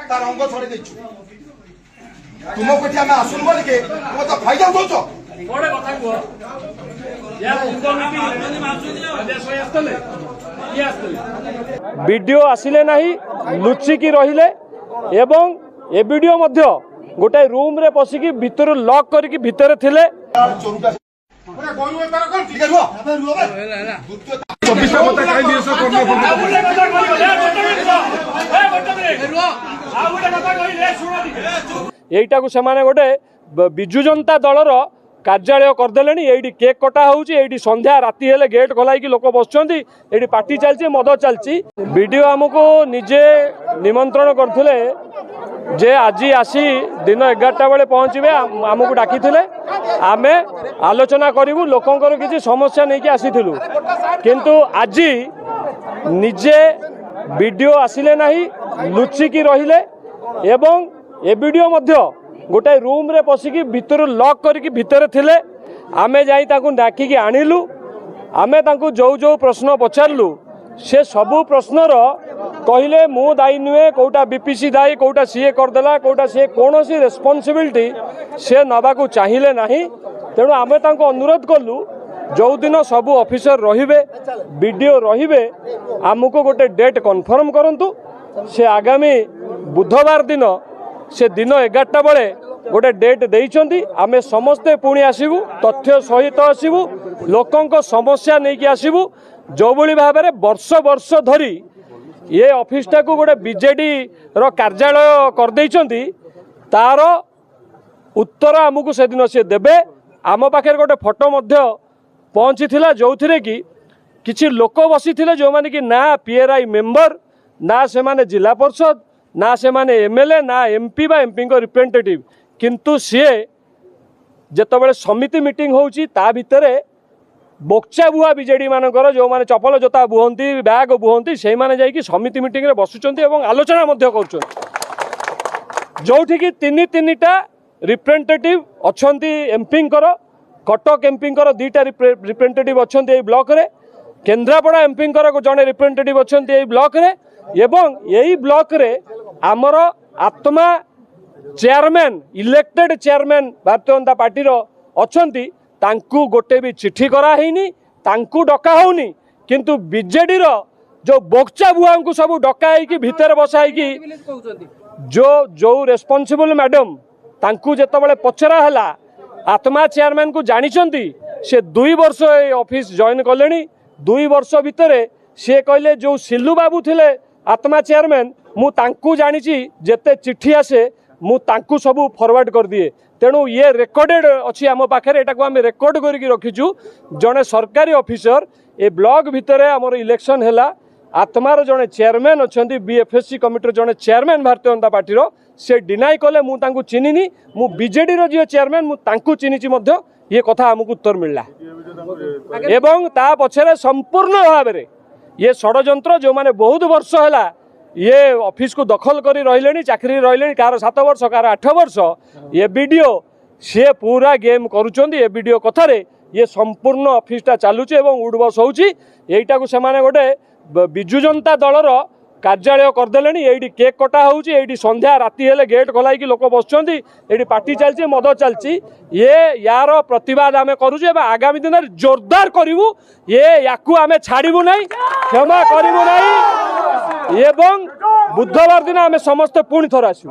तार अंग छड़े देछु तुमको कोठी हम आसुन बोल के तुम तो फायदा उठाउछ कोडे कथा को या पूर्व नीति आदेश आस्तले ये आस्तले वीडियो आसिले नाही लुचि की रहिले एवं ए वीडियो मध्य गोटे रूम रे पसिकी भीतर लॉक करके भीतर थिले एटा को सेमाने गोटे बिजु जनता दलर कार्यालय करदेले ये केक कटा होउची संध्या राति हेले गेट खोलाई लोक बसुंच ये पार्टी चलती मद चलती वीडियो आमको निजे निमंत्रण करथिले जे आज आसी दिन 11टा बेले पहुँचे आमको डाकी आमे आलोचना करूँ लोकंर किसी समस्या नहीं कि आसीलु किंतु आज निजे वीडियो आसिले नहीं लुचिकी रहिले एवं ए वीडियो मध्य गोटे रूम रे पसिकी भीतर लॉक करके भीतर थिले आमे जाई ताकू डाकिकी आनिलु आमे ताकू जो जो प्रश्न पचारू से सबू प्रश्नर कहले मु दायी नुहे कौटा बीपीसी दायी कौटा सीए करदेला कौटा सीए कौन सी रेस्पॉन्सिबिलिटी से नबाकू चाहिए नहीं तेणु आमे तांको अनुरोध कलु जो दिन सबू ऑफिसर रहिबे वीडियो रहिबे आमको गोटे डेट कन्फर्म करंतु से आगामी बुधवार दिन से दिन 11टा बेले गोटे डेट देइचंती आमे समस्ते पुणी आसीबू तथ्य सहित आसीबू लोकंको समस्या नहीं कि आसीबू जो भली भाव में वर्ष वर्ष धरी ये ऑफिसटा को गोटे बीजेडी रो कार्यालय कर देइचंती तार उत्तर आमको से दिन से देबे आम पाखे गोटे फोटो मध्य पहुँची थिला जो थिरे कि किछि लोक बसी थिले जो माने कि ना पीआरआई मेंबर ना से माने जिला परिषद ना से माने एमएलए ना एमपी बा एमपी को रिप्रेजेंटेटिव किंतु सीए जेतबेले समिति मीटिंग होउची ता भितरे बोक्चा बुआ बीजेडी मानकर जो माने चपल जोता बुहंती बैग बुहंती से माने जाई कि समिति मीटिंग रे बसुचंती एवं आलोचना मध्य करछन जोठी कि तीनिटा रिप्रेजेंटेटिव अछंती एमपी कर कटक एमपी कर दुईटा रिप्रेजेंटेटिव अछंती ए ब्लॉक रे केन्द्रापड़ा एमपी कर जने रिप्रेजेंटेटिव अछंती ए ब्लॉक रे एवं यही ब्लॉक रे आमर आत्मा chairman elected chairman Bharatiya Janata party अछंती तांकू गोटे भी चिट्ठी कराहीनी तांकू डका होनी किंतु बीजेडी रो जो बोक्चा बुआ को सब डकाई कि भीतर बसाई जो जो रेस्पॉन्सिबल मैडम तांकू जेतबेले पचरा हला आत्मा चेयरमैन को जानिचंती से 2 वर्ष ए ऑफिस जॉइन कलेनी 2 वर्ष भितर सी कहले जो सिल्लू बाबू थिले आत्मा चेयरमैन मु तांकू जानिची जेते चिट्ठी आसे मु तांकू सबू फॉरवर्ड कर दिए तेणु ये रेकर्डेड अच्छी आम पाखे एटा को आम रेकर्ड करके रखीचु जड़े सरकारी ऑफिसर ए ब्लॉक भितर आमर इलेक्शन है आत्मार जड़े चेयरमैन अच्छा बीएफएससी कमिटी जड़े चेयरमैन भारतीय जनता पार्टी से डिनाई कले मुझे चिन्हनी मु बीजेडी जो चेयरमैन मुझे चिन्ह ये कथा आमको उत्तर मिलला एवं ता पछरे संपूर्ण भाव में ये षड्यंत्र जो माने बहुत वर्ष है ये ऑफिस को दखल करी रहिले चाकरी रहिले कार 7 वर्ष कार 8 वर्ष ये वीडियो सी पूरा गेम करुँच ये वीडियो कथार ये संपूर्ण ऑफिसटा चलुचे उडबस होउची एटा को सेमाने गोटे बिजु जनता दलर कार्यालय करदेले ये केक कटा होउची संध्या राति हेले गेट खोलाई लोक बसुंच ये पार्टी चलती मद चलती ये यार प्रतिवाद आम करुचे आगामी दिन में जोरदार करूँ ये याकू आम छाड़ू ना क्षमा करूँ ना एवं बुधवार दिन आम समस्ते पुणी थर आसू।